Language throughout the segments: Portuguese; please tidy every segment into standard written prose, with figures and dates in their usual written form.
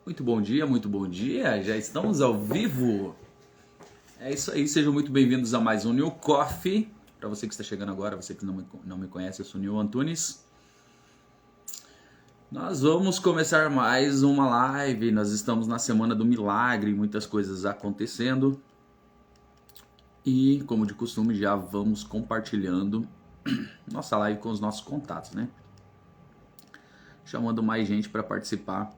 Muito bom dia, já estamos ao vivo. É isso aí, sejam muito bem-vindos a mais um New Coffee. Para você que está chegando agora, você que não me conhece, eu sou o Nil Antunes. Nós vamos começar mais uma live, nós estamos na Semana do Milagre, muitas coisas acontecendo. E, como de costume, já vamos compartilhando nossa live com os nossos contatos, né? Chamando mais gente para participar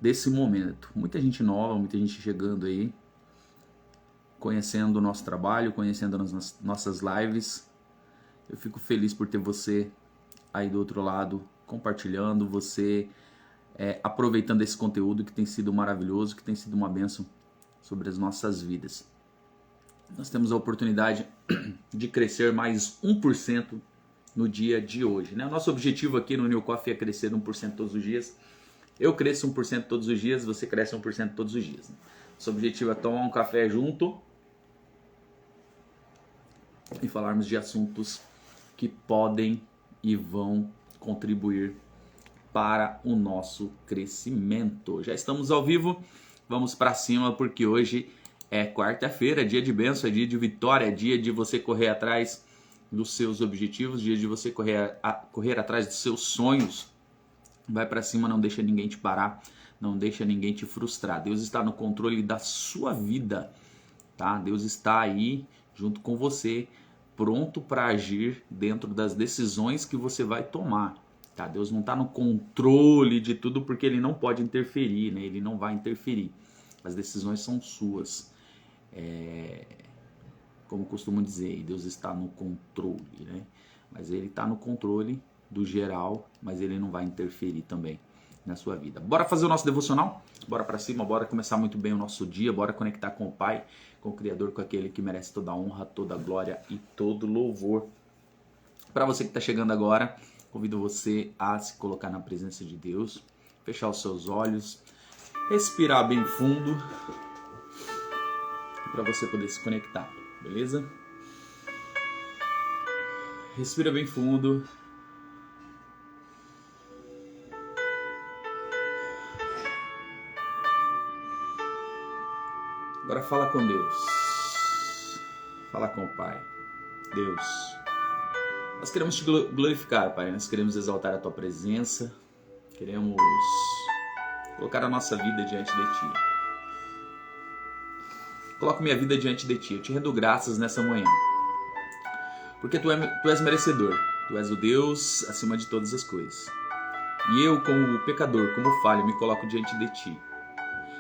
desse momento. Muita gente nova, muita gente chegando aí, conhecendo o nosso trabalho, conhecendo as nossas lives. Eu fico feliz por ter você aí do outro lado compartilhando, você aproveitando esse conteúdo que tem sido maravilhoso, que tem sido uma bênção sobre as nossas vidas. Nós temos a oportunidade de crescer mais 1% no dia de hoje, né? Nosso objetivo aqui no New Coffee é crescer 1% todos os dias. Eu cresço 1% todos os dias, você cresce 1% todos os dias. Né? Nosso objetivo é tomar um café junto e falarmos de assuntos que podem e vão contribuir para o nosso crescimento. Já estamos ao vivo, vamos para cima porque hoje é quarta-feira, dia de bênção, é dia de vitória, é dia de você correr atrás dos seus objetivos, dia de você correr atrás dos seus sonhos. Vai para cima, não deixa ninguém te parar, não deixa ninguém te frustrar. Deus está no controle da sua vida, tá? Deus está aí junto com você, pronto para agir dentro das decisões que você vai tomar, tá? Deus não está no controle de tudo porque Ele não pode interferir, né? Ele não vai interferir. As decisões são suas. Como costumo dizer, Deus está no controle, né? Mas Ele está no controle do geral, mas Ele não vai interferir também na sua vida. Bora fazer o nosso devocional? Bora para cima, bora começar muito bem o nosso dia, bora conectar com o Pai, com o Criador, com aquele que merece toda a honra, toda a glória e todo louvor. Para você que está chegando agora, convido você a se colocar na presença de Deus, fechar os seus olhos, respirar bem fundo, para você poder se conectar, beleza? Respira bem fundo. Agora fala com Deus. Fala com o Pai. Deus, nós queremos te glorificar, Pai. Nós queremos exaltar a Tua presença. Queremos colocar a nossa vida diante de Ti. Coloco minha vida diante de Ti. Eu te rendo graças nessa manhã. Porque Tu és merecedor. Tu és o Deus acima de todas as coisas. E eu, como pecador, como falho, me coloco diante de Ti.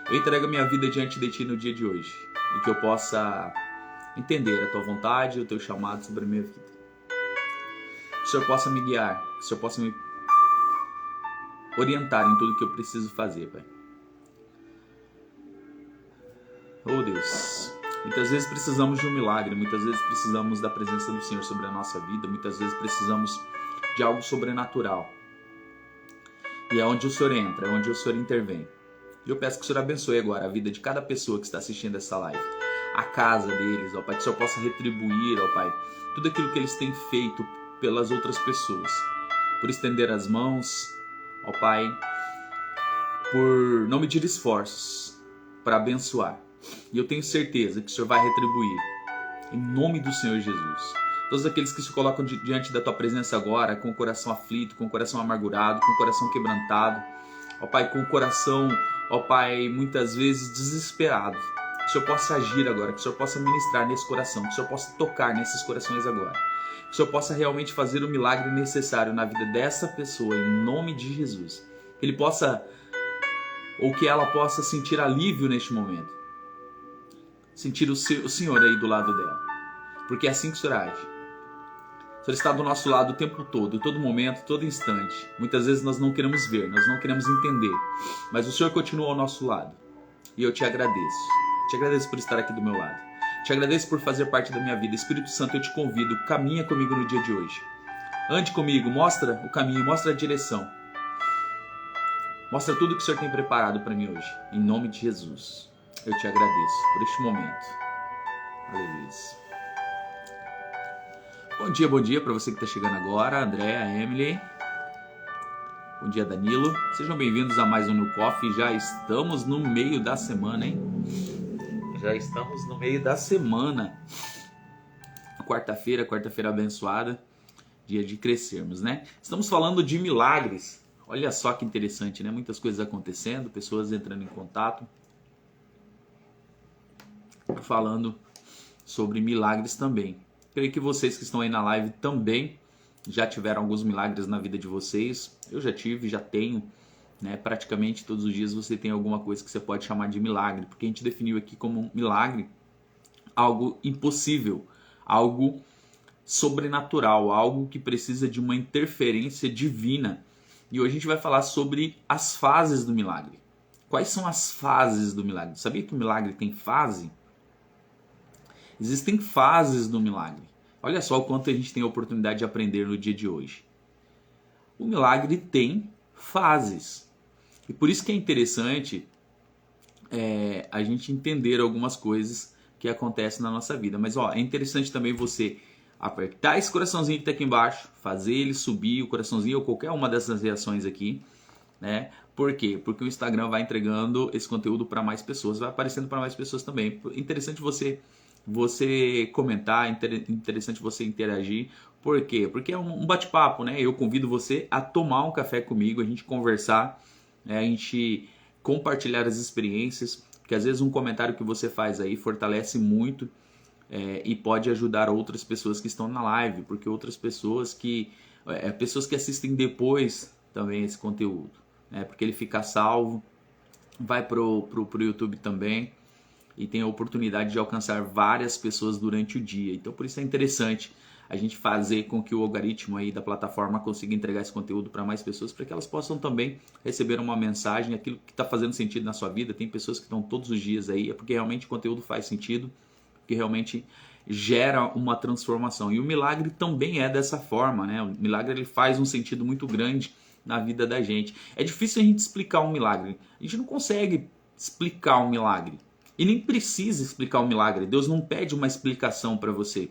Eu entrego a minha vida diante de Ti no dia de hoje. E que eu possa entender a Tua vontade e o Teu chamado sobre a minha vida. Que o Senhor possa me guiar. Que o Senhor possa me orientar em tudo que eu preciso fazer, Pai. Oh Deus, muitas vezes precisamos de um milagre, muitas vezes precisamos da presença do Senhor sobre a nossa vida, muitas vezes precisamos de algo sobrenatural. E é onde o Senhor entra, é onde o Senhor intervém. E eu peço que o Senhor abençoe agora a vida de cada pessoa que está assistindo essa live, a casa deles, ó Pai, que o Senhor possa retribuir, ó Pai, tudo aquilo que eles têm feito pelas outras pessoas, por estender as mãos, ó Pai, por não medir esforços para abençoar. E eu tenho certeza que o Senhor vai retribuir, em nome do Senhor Jesus. Todos aqueles que se colocam diante da Tua presença agora, com o coração aflito, com o coração amargurado, com o coração quebrantado, ó Pai, com o coração, ó Pai, muitas vezes desesperado, que o Senhor possa agir agora, que o Senhor possa ministrar nesse coração, que o Senhor possa tocar nesses corações agora, que o Senhor possa realmente fazer o milagre necessário na vida dessa pessoa, em nome de Jesus. Que ele possa, ou que ela possa sentir alívio neste momento. Sentir o Senhor aí do lado dela. Porque é assim que o Senhor age. O Senhor está do nosso lado o tempo todo, todo momento, todo instante. Muitas vezes nós não queremos ver, nós não queremos entender. Mas o Senhor continua ao nosso lado. E eu te agradeço. Te agradeço por estar aqui do meu lado. Te agradeço por fazer parte da minha vida. Espírito Santo, eu te convido, caminha comigo no dia de hoje. Ande comigo, mostra o caminho, mostra a direção. Mostra tudo que o Senhor tem preparado para mim hoje. Em nome de Jesus. Eu te agradeço por este momento. Aleluia. Bom dia para você que está chegando agora. Andréa, Emily. Bom dia, Danilo. Sejam bem-vindos a mais um New Coffee. Já estamos no meio da semana, hein? Já estamos no meio da semana. Quarta-feira abençoada. Dia de crescermos, né? Estamos falando de milagres. Olha só que interessante, né? Muitas coisas acontecendo, pessoas entrando em contato. Falando sobre milagres também. Creio que vocês que estão aí na live também já tiveram alguns milagres na vida de vocês. Eu já tive, já tenho, né? Praticamente todos os dias você tem alguma coisa que você pode chamar de milagre, porque a gente definiu aqui como um milagre algo impossível, algo sobrenatural, algo que precisa de uma interferência divina. E hoje a gente vai falar sobre as fases do milagre. Quais são as fases do milagre? Sabia que o milagre tem fase? Existem fases do milagre. Olha só o quanto a gente tem a oportunidade de aprender no dia de hoje. O milagre tem fases. E por isso que é interessante a gente entender algumas coisas que acontecem na nossa vida. Mas é interessante também você apertar esse coraçãozinho que está aqui embaixo, fazer ele subir, o coraçãozinho ou qualquer uma dessas reações aqui, né? Por quê? Porque o Instagram vai entregando esse conteúdo para mais pessoas, vai aparecendo para mais pessoas também. Interessante você comentar, interessante você interagir. Por quê? Porque é um bate-papo, né? Eu convido você a tomar um café comigo, a gente conversar, né? A gente compartilhar as experiências, porque às vezes um comentário que você faz aí fortalece muito e pode ajudar outras pessoas que estão na live, porque outras pessoas pessoas que assistem depois também esse conteúdo, né? Porque ele fica salvo, vai pro YouTube também, e tem a oportunidade de alcançar várias pessoas durante o dia. Então por isso é interessante a gente fazer com que o algoritmo aí da plataforma consiga entregar esse conteúdo para mais pessoas, para que elas possam também receber uma mensagem, aquilo que está fazendo sentido na sua vida. Tem pessoas que estão todos os dias aí, é porque realmente o conteúdo faz sentido, que realmente gera uma transformação. E o milagre também é dessa forma, né? O milagre ele faz um sentido muito grande na vida da gente. É difícil a gente explicar um milagre. A gente não consegue explicar um milagre. E nem precisa explicar um milagre. Deus não pede uma explicação para você.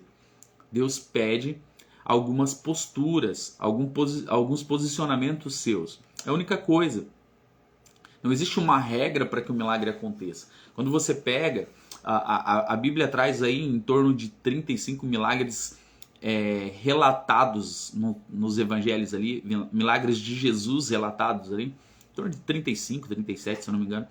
Deus pede algumas posturas, alguns posicionamentos seus. É a única coisa. Não existe uma regra para que o milagre aconteça. Quando você pega, a Bíblia traz aí em torno de 35 milagres relatados nos evangelhos ali, milagres de Jesus relatados ali, em torno de 35, 37, se eu não me engano,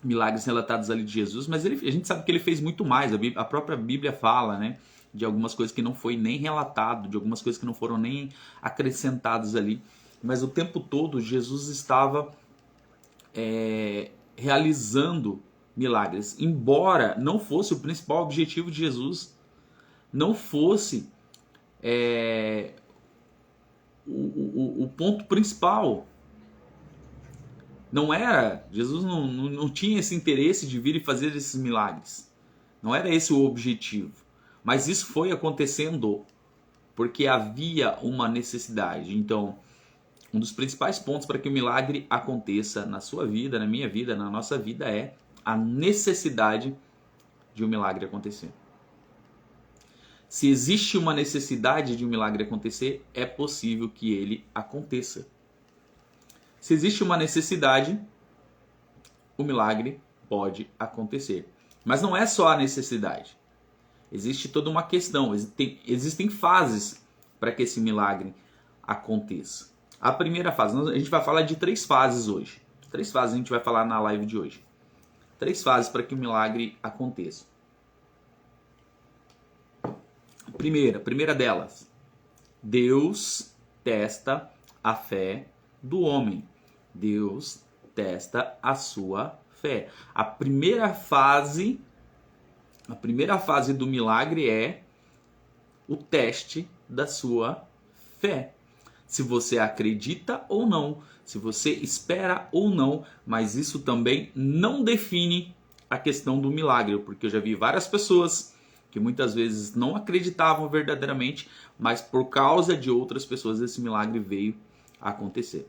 milagres relatados ali de Jesus, mas a gente sabe que ele fez muito mais. A própria Bíblia fala, né, de algumas coisas que não foi nem relatado, de algumas coisas que não foram nem acrescentadas ali, mas o tempo todo Jesus estava realizando milagres, embora não fosse o principal objetivo de Jesus, não fosse o ponto principal. Não era, Jesus não tinha esse interesse de vir e fazer esses milagres. Não era esse o objetivo. Mas isso foi acontecendo porque havia uma necessidade. Então, um dos principais pontos para que o milagre aconteça na sua vida, na minha vida, na nossa vida é a necessidade de um milagre acontecer. Se existe uma necessidade de um milagre acontecer, é possível que ele aconteça. Se existe uma necessidade, o milagre pode acontecer. Mas não é só a necessidade. Existe toda uma questão, existem fases para que esse milagre aconteça. A primeira fase, a gente vai falar de 3 fases hoje. 3 fases a gente vai falar na live de hoje. 3 fases para que o milagre aconteça. Primeira delas, Deus testa a fé do homem. Deus testa a sua fé. A primeira fase do milagre é o teste da sua fé. Se você acredita ou não, se você espera ou não, mas isso também não define a questão do milagre, porque eu já vi várias pessoas que muitas vezes não acreditavam verdadeiramente, mas por causa de outras pessoas esse milagre veio a acontecer.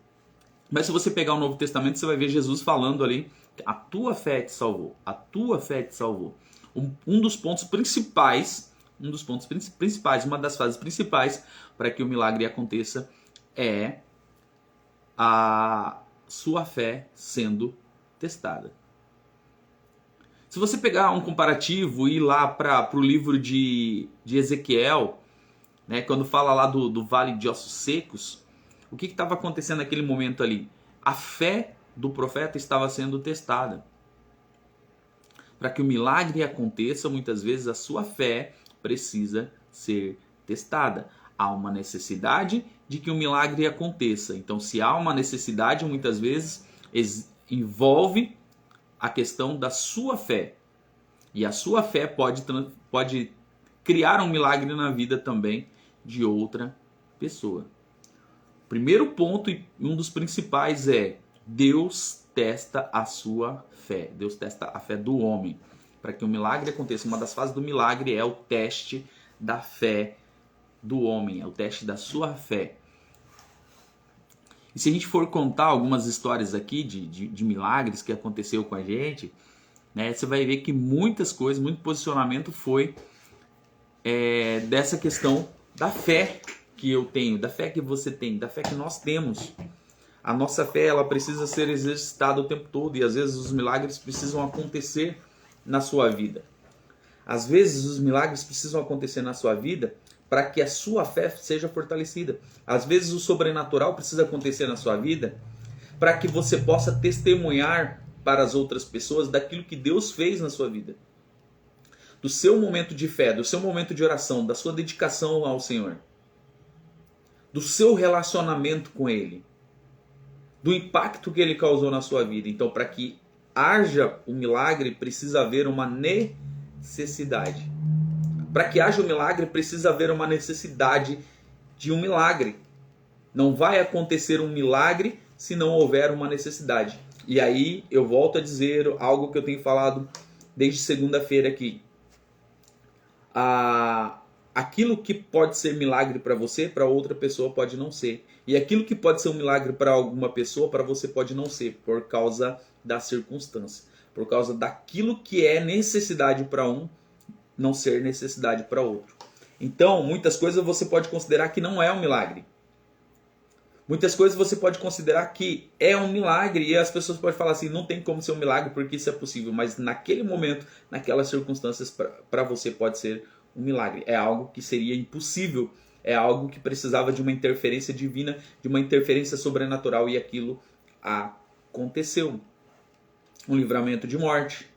Mas se você pegar o Novo Testamento, você vai ver Jesus falando ali, a tua fé te salvou, a tua fé te salvou. Um dos pontos principais, uma das fases principais para que o milagre aconteça é a sua fé sendo testada. Se você pegar um comparativo e ir lá para o livro de Ezequiel, né, quando fala lá do vale de ossos secos, o que estava acontecendo naquele momento ali? A fé do profeta estava sendo testada. Para que o milagre aconteça, muitas vezes a sua fé precisa ser testada. Há uma necessidade de que o milagre aconteça. Então, se há uma necessidade, muitas vezes envolve a questão da sua fé. E a sua fé pode criar um milagre na vida também de outra pessoa. Primeiro ponto e um dos principais é: Deus testa a sua fé. Deus testa a fé do homem. Para que o milagre aconteça, uma das fases do milagre é o teste da fé do homem, é o teste da sua fé. E se a gente for contar algumas histórias aqui de milagres que aconteceu com a gente, né, você vai ver que muitas coisas, muito posicionamento foi dessa questão da fé que eu tenho, da fé que você tem, da fé que nós temos. A nossa fé, ela precisa ser exercitada o tempo todo, e às vezes os milagres precisam acontecer na sua vida. Às vezes os milagres precisam acontecer na sua vida para que a sua fé seja fortalecida. Às vezes o sobrenatural precisa acontecer na sua vida para que você possa testemunhar para as outras pessoas daquilo que Deus fez na sua vida. Do seu momento de fé, do seu momento de oração, da sua dedicação ao Senhor. Do seu relacionamento com Ele. Do impacto que Ele causou na sua vida. Então, para que haja um milagre, precisa haver uma necessidade. Para que haja um milagre, precisa haver uma necessidade de um milagre. Não vai acontecer um milagre se não houver uma necessidade. E aí eu volto a dizer algo que eu tenho falado desde segunda-feira aqui. Aquilo que pode ser milagre para você, para outra pessoa pode não ser. E aquilo que pode ser um milagre para alguma pessoa, para você pode não ser, por causa da circunstância. Por causa daquilo que é necessidade para um, não ser necessidade para outro. Então, muitas coisas você pode considerar que não é um milagre. Muitas coisas você pode considerar que é um milagre, e as pessoas podem falar assim: não tem como ser um milagre porque isso é possível. Mas naquele momento, naquelas circunstâncias, para você pode ser um milagre. É algo que seria impossível. É algo que precisava de uma interferência divina, de uma interferência sobrenatural, e aquilo aconteceu. Um livramento de morte.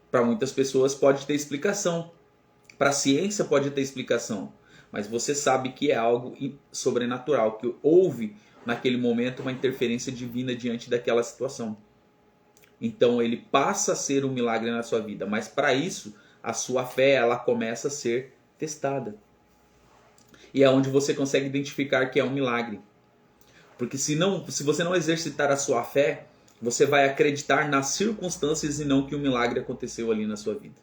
Para muitas pessoas pode ter explicação. Para a ciência pode ter explicação. Mas você sabe que é algo sobrenatural, que houve naquele momento uma interferência divina diante daquela situação. Então ele passa a ser um milagre na sua vida, mas para isso a sua fé, ela começa a ser testada. E é onde você consegue identificar que é um milagre. Porque se você não exercitar a sua fé, você vai acreditar nas circunstâncias e não que o milagre aconteceu ali na sua vida.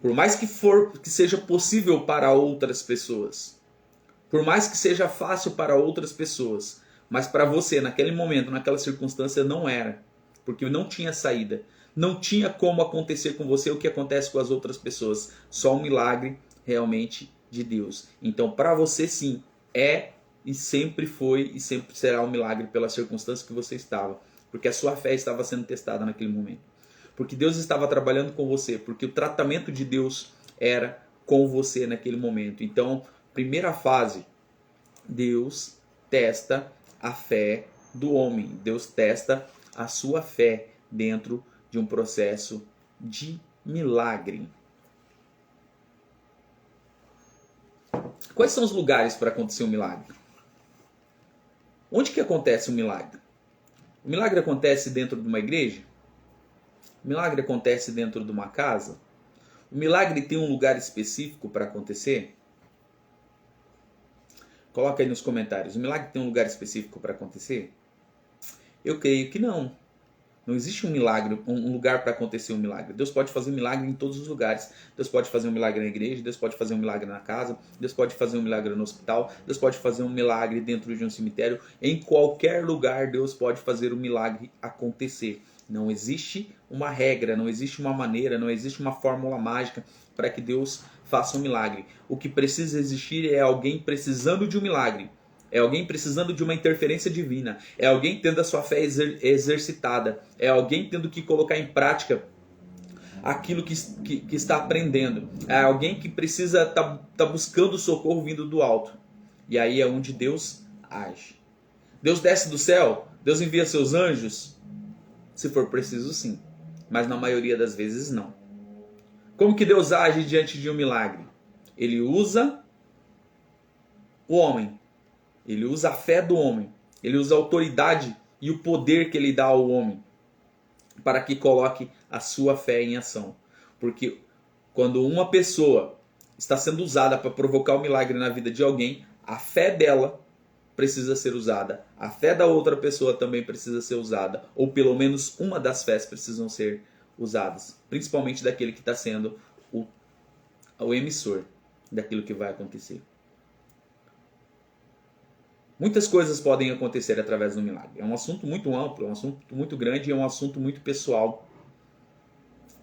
Por mais que seja possível para outras pessoas, por mais que seja fácil para outras pessoas, mas para você, naquele momento, naquela circunstância, não era. Porque não tinha saída. Não tinha como acontecer com você o que acontece com as outras pessoas. Só um milagre realmente de Deus. Então, para você, sim, é e sempre foi e sempre será um milagre pela circunstância que você estava. Porque a sua fé estava sendo testada naquele momento. Porque Deus estava trabalhando com você, porque o tratamento de Deus era com você naquele momento. Então, primeira fase, Deus testa a fé do homem. Deus testa a sua fé dentro de um processo de milagre. Quais são os lugares para acontecer um milagre? Onde que acontece um milagre? O milagre acontece dentro de uma igreja? O milagre acontece dentro de uma casa? O milagre tem um lugar específico para acontecer? Coloca aí nos comentários. O milagre tem um lugar específico para acontecer? Eu creio que não. Não existe um milagre, um lugar para acontecer um milagre. Deus pode fazer um milagre em todos os lugares. Deus pode fazer um milagre na igreja, Deus pode fazer um milagre na casa, Deus pode fazer um milagre no hospital, Deus pode fazer um milagre dentro de um cemitério. Em qualquer lugar Deus pode fazer um milagre acontecer. Não existe uma regra, não existe uma maneira, não existe uma fórmula mágica para que Deus faça um milagre. O que precisa existir é alguém precisando de um milagre. é alguém precisando de uma interferência divina, é alguém tendo a sua fé exercitada, é alguém tendo que colocar em prática aquilo que está aprendendo, é alguém que precisa tá buscando socorro vindo do alto. E aí é onde Deus age. Deus desce do céu, Deus envia seus anjos, se for preciso sim, mas na maioria das vezes não. Como que Deus age diante de um milagre? Ele usa o homem, ele usa a fé do homem, ele usa a autoridade e o poder que ele dá ao homem para que coloque a sua fé em ação. Porque quando uma pessoa está sendo usada para provocar um milagre na vida de alguém, a fé dela precisa ser usada, a fé da outra pessoa também precisa ser usada, ou pelo menos uma das fés precisam ser usadas, principalmente daquele que está sendo o emissor daquilo que vai acontecer. Muitas coisas podem acontecer através do milagre. É um assunto muito amplo, é um assunto muito grande e é um assunto muito pessoal.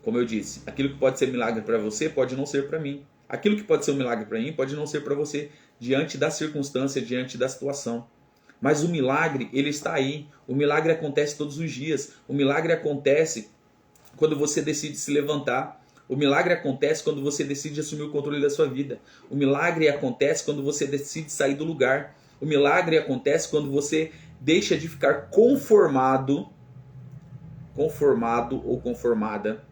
Como eu disse, aquilo que pode ser milagre para você pode não ser para mim. Aquilo que pode ser um milagre para mim pode não ser para você, diante da circunstância, diante da situação. Mas o milagre, ele está aí. O milagre acontece todos os dias. O milagre acontece quando você decide se levantar. O milagre acontece quando você decide assumir o controle da sua vida. O milagre acontece quando você decide sair do lugar. O milagre acontece quando você deixa de ficar conformado ou conformada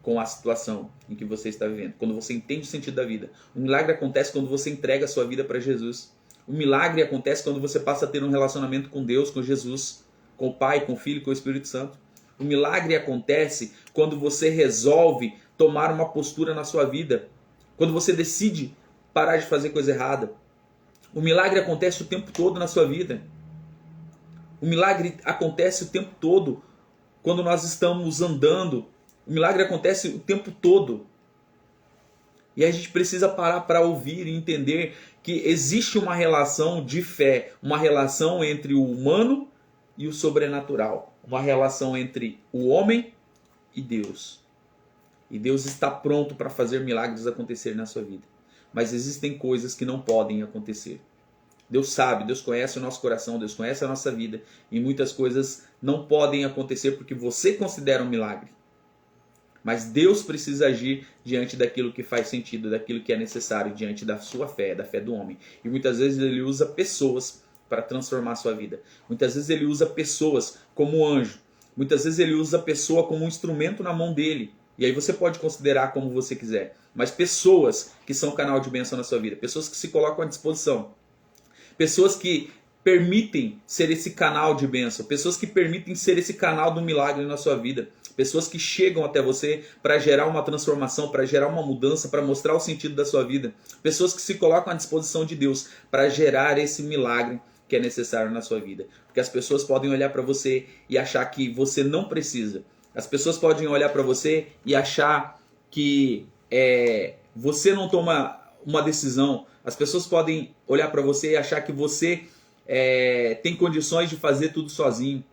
com a situação em que você está vivendo. Quando você entende o sentido da vida. O milagre acontece quando você entrega a sua vida para Jesus. O milagre acontece quando você passa a ter um relacionamento com Deus, com Jesus, com o Pai, com o Filho, com o Espírito Santo. O milagre acontece quando você resolve tomar uma postura na sua vida. Quando você decide parar de fazer coisa errada. O milagre acontece o tempo todo na sua vida. O milagre acontece o tempo todo quando nós estamos andando. O milagre acontece o tempo todo. E a gente precisa parar para ouvir e entender que existe uma relação de fé, uma relação entre o humano e o sobrenatural, uma relação entre o homem e Deus. E Deus está pronto para fazer milagres acontecer na sua vida. Mas existem coisas que não podem acontecer. Deus sabe, Deus conhece o nosso coração, Deus conhece a nossa vida. E muitas coisas não podem acontecer porque você considera um milagre. Mas Deus precisa agir diante daquilo que faz sentido, daquilo que é necessário, diante da sua fé, da fé do homem. E muitas vezes Ele usa pessoas para transformar a sua vida. Muitas vezes Ele usa pessoas como anjo. Muitas vezes Ele usa a pessoa como um instrumento na mão dele. E aí você pode considerar como você quiser. Mas pessoas que são canal de bênção na sua vida. Pessoas que se colocam à disposição. Pessoas que permitem ser esse canal de bênção. Pessoas que permitem ser esse canal do milagre na sua vida. Pessoas que chegam até você para gerar uma transformação, para gerar uma mudança, para mostrar o sentido da sua vida. Pessoas que se colocam à disposição de Deus para gerar esse milagre que é necessário na sua vida. Porque as pessoas podem olhar para você e achar que você não precisa. As pessoas podem olhar para você e achar que você não toma uma decisão. As pessoas podem olhar para você e achar que você tem condições de fazer tudo sozinho.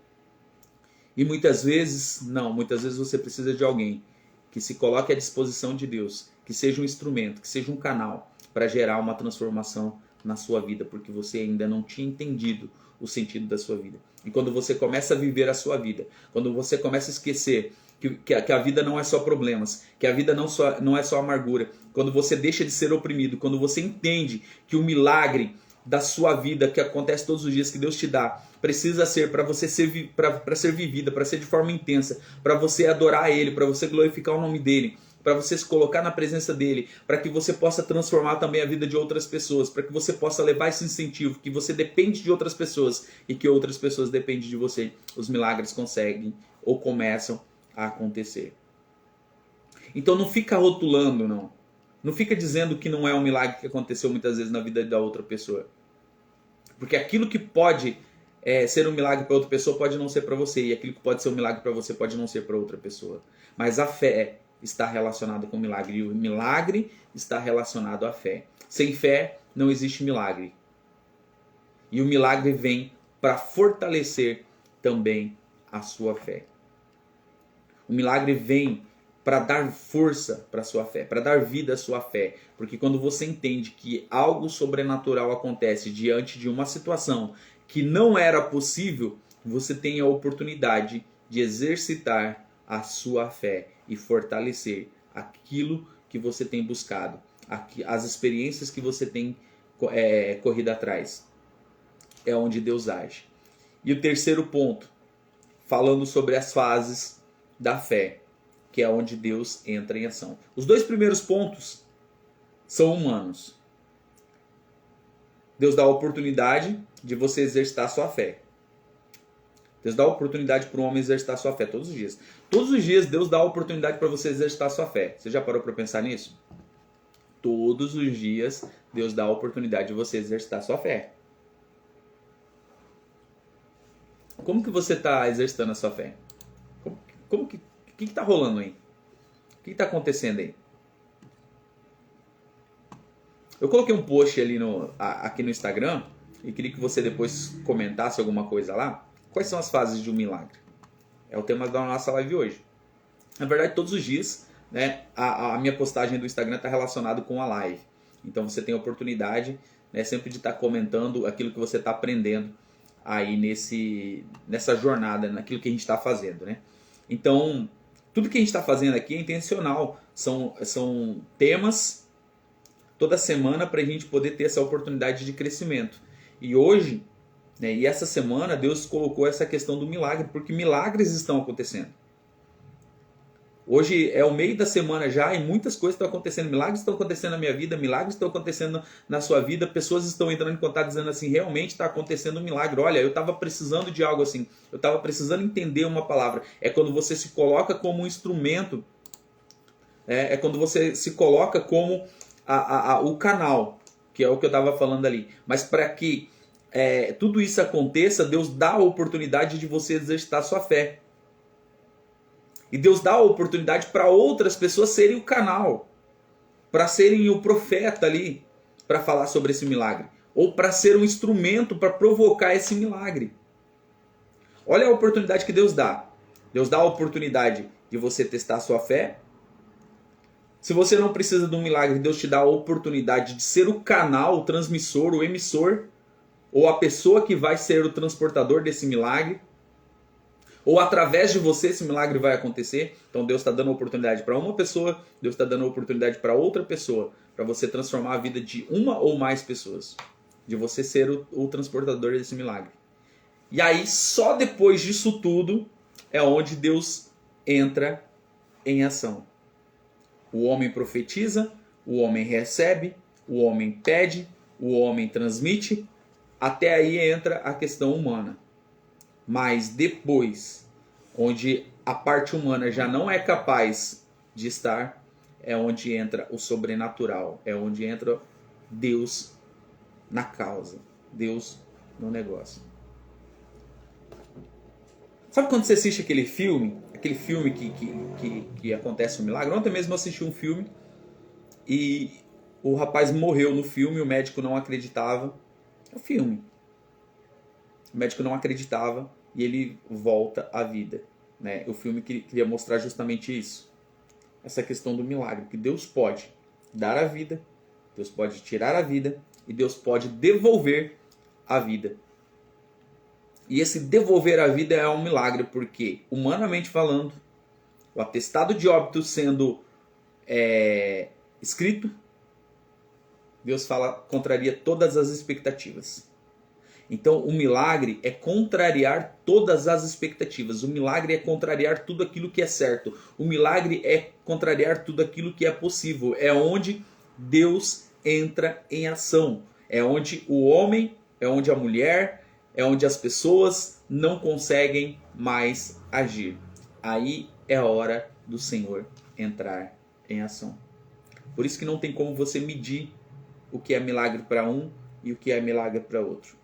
E muitas vezes, não, muitas vezes você precisa de alguém que se coloque à disposição de Deus, que seja um instrumento, que seja um canal para gerar uma transformação na sua vida, porque você ainda não tinha entendido o sentido da sua vida. E quando você começa a viver a sua vida, quando você começa a esquecer que a vida não é só problemas, que a vida não é só amargura, quando você deixa de ser oprimido, quando você entende que o milagre da sua vida que acontece todos os dias, que Deus te dá, precisa ser para você para ser vivida, para ser de forma intensa, para você adorar Ele, para você glorificar o nome dEle, para você se colocar na presença dEle, para que você possa transformar também a vida de outras pessoas, para que você possa levar esse incentivo, que você depende de outras pessoas e que outras pessoas dependem de você. Os milagres conseguem ou começam a acontecer. Então não fica rotulando, não. Não fica dizendo que não é um milagre que aconteceu muitas vezes na vida da outra pessoa. Porque aquilo que pode ser um milagre para outra pessoa pode não ser para você. E aquilo que pode ser um milagre para você pode não ser para outra pessoa. Mas a fé está relacionada com o milagre. E o milagre está relacionado à fé. Sem fé não existe milagre. E o milagre vem para fortalecer também a sua fé. O milagre vem para dar força para a sua fé, para dar vida à sua fé. Porque quando você entende que algo sobrenatural acontece diante de uma situação que não era possível, você tem a oportunidade de exercitar a sua fé e fortalecer aquilo que você tem buscado, as experiências que você tem corrido atrás. É onde Deus age. E o terceiro ponto, falando sobre as fases da fé, que é onde Deus entra em ação. Os dois primeiros pontos são humanos. Deus dá a oportunidade de você exercitar a sua fé. Deus dá a oportunidade para o homem exercitar a sua fé todos os dias. Todos os dias Deus dá a oportunidade para você exercitar a sua fé. Você já parou para pensar nisso? Todos os dias Deus dá a oportunidade de você exercitar a sua fé. Como que você está exercitando a sua fé? O que está rolando aí? O que está acontecendo aí? Eu coloquei um post ali aqui no Instagram e queria que você depois comentasse alguma coisa lá. Quais são as fases de um milagre? É o tema da nossa live hoje. Na verdade, todos os dias, né, a minha postagem do Instagram está relacionada com a live. Então você tem a oportunidade, né, sempre de estar comentando aquilo que você está aprendendo aí nessa jornada, naquilo que a gente está fazendo, né? Então, tudo que a gente está fazendo aqui é intencional. São temas toda semana para a gente poder ter essa oportunidade de crescimento. E hoje, né, e essa semana, Deus colocou essa questão do milagre, porque milagres estão acontecendo. Hoje é o meio da semana já e muitas coisas estão acontecendo. Milagres estão acontecendo na minha vida, milagres estão acontecendo na sua vida. Pessoas estão entrando em contato dizendo assim, realmente está acontecendo um milagre. Olha, eu estava precisando de algo assim. Eu estava precisando entender uma palavra. É quando você se coloca como um instrumento. É quando você se coloca como o canal, que é o que eu estava falando ali. Mas para que tudo isso aconteça, Deus dá a oportunidade de você exercitar a sua fé. E Deus dá a oportunidade para outras pessoas serem o canal, para serem o profeta ali, para falar sobre esse milagre. Ou para ser um instrumento para provocar esse milagre. Olha a oportunidade que Deus dá. Deus dá a oportunidade de você testar a sua fé. Se você não precisa de um milagre, Deus te dá a oportunidade de ser o canal, o transmissor, o emissor, ou a pessoa que vai ser o transportador desse milagre. Ou através de você esse milagre vai acontecer. Então Deus está dando oportunidade para uma pessoa, Deus está dando oportunidade para outra pessoa, para você transformar a vida de uma ou mais pessoas. De você ser o transportador desse milagre. E aí, só depois disso tudo, é onde Deus entra em ação. O homem profetiza, o homem recebe, o homem pede, o homem transmite. Até aí entra a questão humana. Mas depois, onde a parte humana já não é capaz de estar, é onde entra o sobrenatural. É onde entra Deus na causa. Deus no negócio. Sabe quando você assiste aquele filme? Aquele filme que acontece um milagre? Ontem mesmo eu assisti um filme e o rapaz morreu no filme, o médico não acreditava. É o filme. O médico não acreditava e ele volta à vida. Né? O filme queria mostrar justamente isso. Essa questão do milagre. Que Deus pode dar a vida, Deus pode tirar a vida e Deus pode devolver a vida. E esse devolver a vida é um milagre, porque, humanamente falando, o atestado de óbito sendo escrito, Deus fala, contraria todas as expectativas. Então, o milagre é contrariar todas as expectativas. O milagre é contrariar tudo aquilo que é certo. O milagre é contrariar tudo aquilo que é possível. É onde Deus entra em ação. É onde o homem, é onde a mulher, é onde as pessoas não conseguem mais agir. Aí é a hora do Senhor entrar em ação. Por isso que não tem como você medir o que é milagre para um e o que é milagre para outro.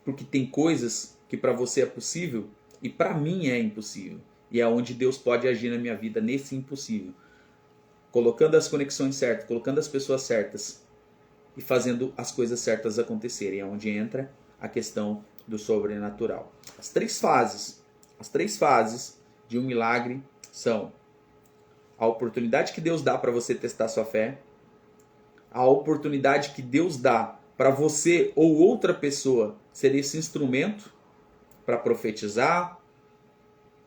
Porque tem coisas que para você é possível e para mim é impossível. E é onde Deus pode agir na minha vida nesse impossível. Colocando as conexões certas, colocando as pessoas certas e fazendo as coisas certas acontecerem. É onde entra a questão do sobrenatural. As três fases de um milagre são A oportunidade que Deus dá para você testar sua fé, a oportunidade que Deus dá para você ou outra pessoa ser esse instrumento para profetizar,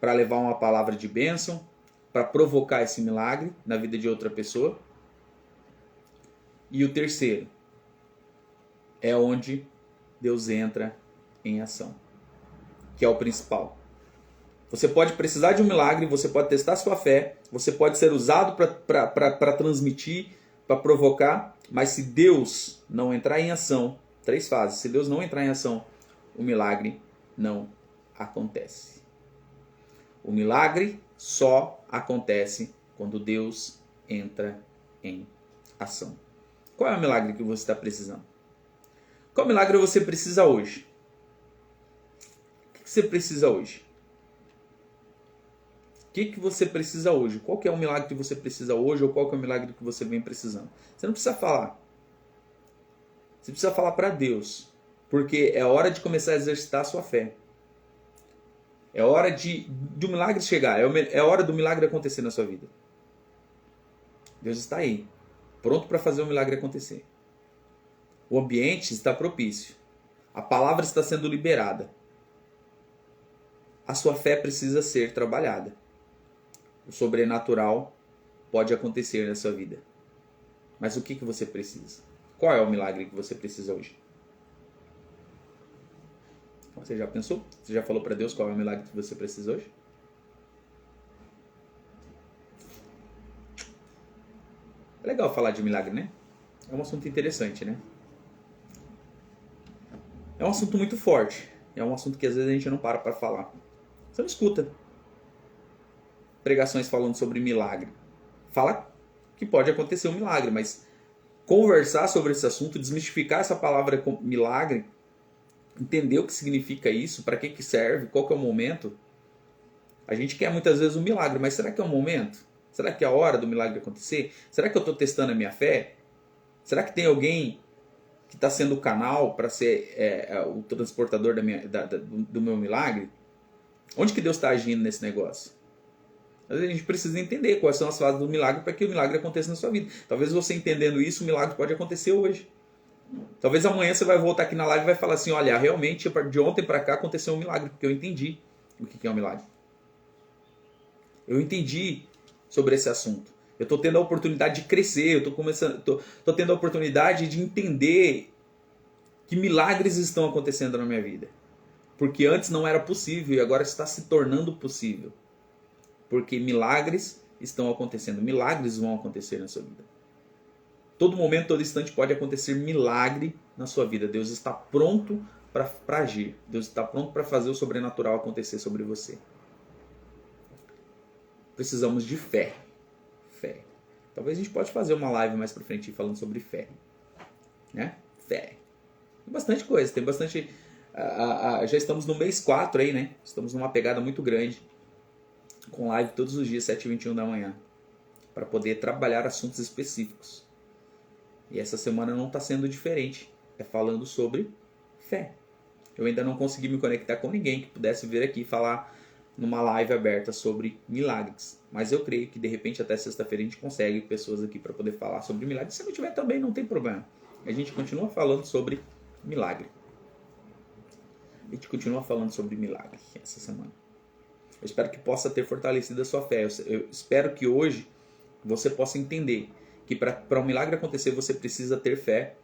para levar uma palavra de bênção, para provocar esse milagre na vida de outra pessoa. E o terceiro é onde Deus entra em ação, que é o principal. Você pode precisar de um milagre, você pode testar sua fé, você pode ser usado para transmitir, para provocar, mas se Deus não entrar em ação, 3 fases, se Deus não entrar em ação, o milagre não acontece. O milagre só acontece quando Deus entra em ação. Qual é o milagre que você está precisando? Qual milagre você precisa hoje? O que você precisa hoje? O que você precisa hoje? Qual que é o milagre que você precisa hoje ou qual que é o milagre que você vem precisando? Você não precisa falar. Você precisa falar para Deus. Porque é hora de começar a exercitar a sua fé. É hora do milagre chegar. É hora do milagre acontecer na sua vida. Deus está aí. Pronto para fazer o milagre acontecer. O ambiente está propício. A palavra está sendo liberada. A sua fé precisa ser trabalhada. O sobrenatural pode acontecer na sua vida. Mas o que você precisa? Qual é o milagre que você precisa hoje? Você já pensou? Você já falou para Deus qual é o milagre que você precisa hoje? É legal falar de milagre, né? É um assunto interessante, né? É um assunto muito forte. É um assunto que às vezes a gente não para falar. Você não escuta pregações falando sobre milagre. Fala que pode acontecer um milagre, mas conversar sobre esse assunto, desmistificar essa palavra milagre, entender o que significa isso, para que serve, qual que é o momento. A gente quer muitas vezes um milagre, mas será que é o momento? Será que é a hora do milagre acontecer? Será que eu estou testando a minha fé? Será que tem alguém que está sendo o canal para ser o transportador do meu milagre? Onde que Deus está agindo nesse negócio? A gente precisa entender quais são as fases do milagre para que o milagre aconteça na sua vida. Talvez você entendendo isso, o milagre pode acontecer hoje. Talvez amanhã você vai voltar aqui na live e vai falar assim, olha, realmente de ontem para cá aconteceu um milagre, porque eu entendi o que é um milagre. Eu entendi sobre esse assunto. Eu estou tendo a oportunidade de crescer, eu estou tendo a oportunidade de entender que milagres estão acontecendo na minha vida. Porque antes não era possível e agora está se tornando possível. Porque milagres estão acontecendo. Milagres vão acontecer na sua vida. Todo momento, todo instante pode acontecer milagre na sua vida. Deus está pronto para agir. Deus está pronto para fazer o sobrenatural acontecer sobre você. Precisamos de fé. Fé. Talvez a gente pode fazer uma live mais para frente falando sobre fé. Né? Fé. Tem bastante coisa. Tem bastante... já estamos no mês 4 aí, né? Estamos numa pegada muito grande. Com live todos os dias, 7h21 da manhã. Para poder trabalhar assuntos específicos. E essa semana não está sendo diferente. É falando sobre fé. Eu ainda não consegui me conectar com ninguém que pudesse vir aqui falar numa live aberta sobre milagres. Mas eu creio que de repente até sexta-feira a gente consegue pessoas aqui para poder falar sobre milagres. Se não tiver também, não tem problema. A gente continua falando sobre milagre. A gente continua falando sobre milagre essa semana. Eu espero que possa ter fortalecido a sua fé. Eu espero que hoje você possa entender que para um milagre acontecer você precisa ter fé.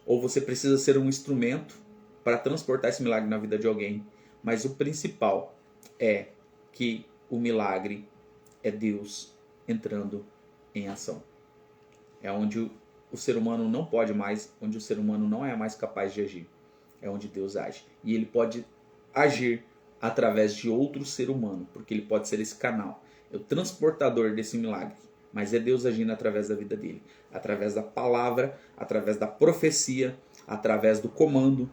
Ou você precisa ser um instrumento para transportar esse milagre na vida de alguém. Mas o principal é que o milagre é Deus entrando em ação. É onde o ser humano não pode mais, onde o ser humano não é mais capaz de agir. É onde Deus age. E ele pode agir através de outro ser humano, porque ele pode ser esse canal. É o transportador desse milagre. Mas é Deus agindo através da vida dele. Através da palavra, através da profecia, através do comando.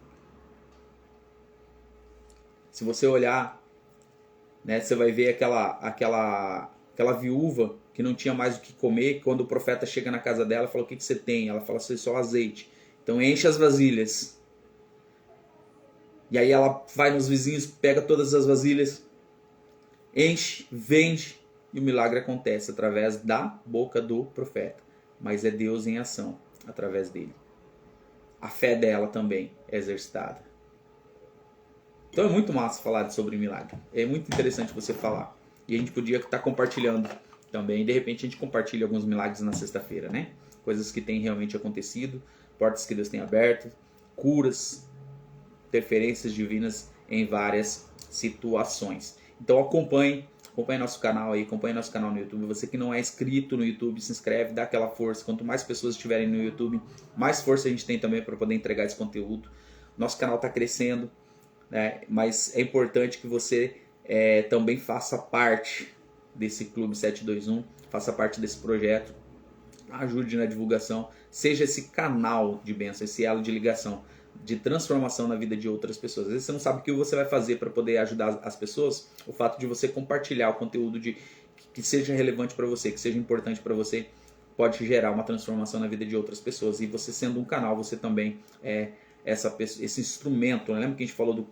Se você olhar, né, você vai ver aquela viúva que não tinha mais o que comer. Quando o profeta chega na casa dela, fala, o que você tem? Ela fala, só azeite. Então enche as vasilhas. E aí ela vai nos vizinhos, pega todas as vasilhas, enche, vende e o milagre acontece através da boca do profeta. Mas é Deus em ação através dele. A fé dela também é exercitada. Então é muito massa falar sobre milagre. É muito interessante você falar. E a gente podia estar compartilhando também. De repente a gente compartilha alguns milagres na sexta-feira, né? Coisas que têm realmente acontecido, portas que Deus tem aberto, curas, interferências divinas em várias situações. Então acompanhe nosso canal aí, acompanhe nosso canal no YouTube. Você que não é inscrito no YouTube, se inscreve, dá aquela força. Quanto mais pessoas estiverem no YouTube, mais força a gente tem também para poder entregar esse conteúdo. Nosso canal está crescendo, né? Mas é importante que você também faça parte desse Clube 721, faça parte desse projeto, ajude na divulgação, seja esse canal de bênção, esse elo de ligação, de transformação na vida de outras pessoas. Às vezes você não sabe o que você vai fazer para poder ajudar as pessoas. O fato de você compartilhar o conteúdo que seja relevante para você, que seja importante para você, pode gerar uma transformação na vida de outras pessoas. E você sendo um canal, você também é esse instrumento. Lembra que a gente falou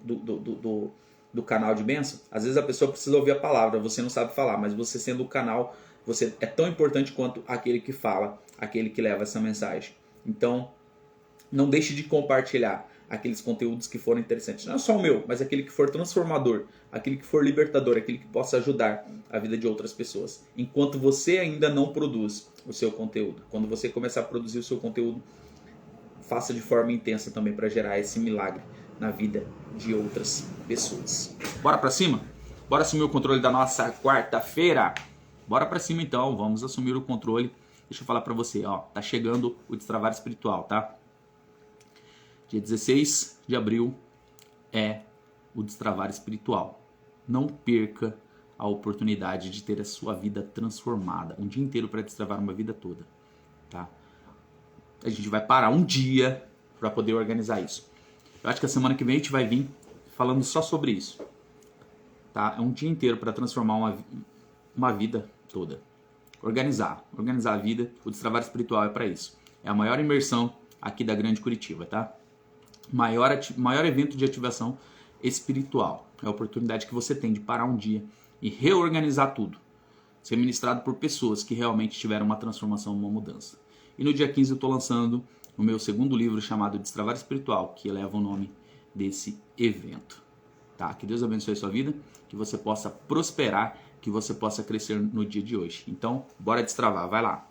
do canal de bênção? Às vezes a pessoa precisa ouvir a palavra, você não sabe falar, mas você sendo o canal, você é tão importante quanto aquele que fala, aquele que leva essa mensagem. Então, não deixe de compartilhar aqueles conteúdos que foram interessantes. Não é só o meu, mas aquele que for transformador, aquele que for libertador, aquele que possa ajudar a vida de outras pessoas. Enquanto você ainda não produz o seu conteúdo. Quando você começar a produzir o seu conteúdo, faça de forma intensa também para gerar esse milagre na vida de outras pessoas. Bora para cima? Bora assumir o controle da nossa quarta-feira? Bora para cima então, vamos assumir o controle. Deixa eu falar para você, ó, tá chegando o Destravar Espiritual, tá? Dia 16 de abril é o Destravar Espiritual. Não perca a oportunidade de ter a sua vida transformada. Um dia inteiro para destravar uma vida toda, tá? A gente vai parar um dia para poder organizar isso. Eu acho que a semana que vem a gente vai vir falando só sobre isso, tá? É um dia inteiro para transformar uma vida toda. Organizar a vida. O Destravar Espiritual é para isso. É a maior imersão aqui da Grande Curitiba, tá? Maior evento de ativação espiritual. É a oportunidade que você tem de parar um dia e reorganizar tudo. Ser ministrado por pessoas que realmente tiveram uma transformação, uma mudança. E no dia 15 eu estou lançando o meu segundo livro chamado Destravar Espiritual, que leva o nome desse evento. Tá? Que Deus abençoe a sua vida, que você possa prosperar, que você possa crescer no dia de hoje. Então, bora destravar, vai lá.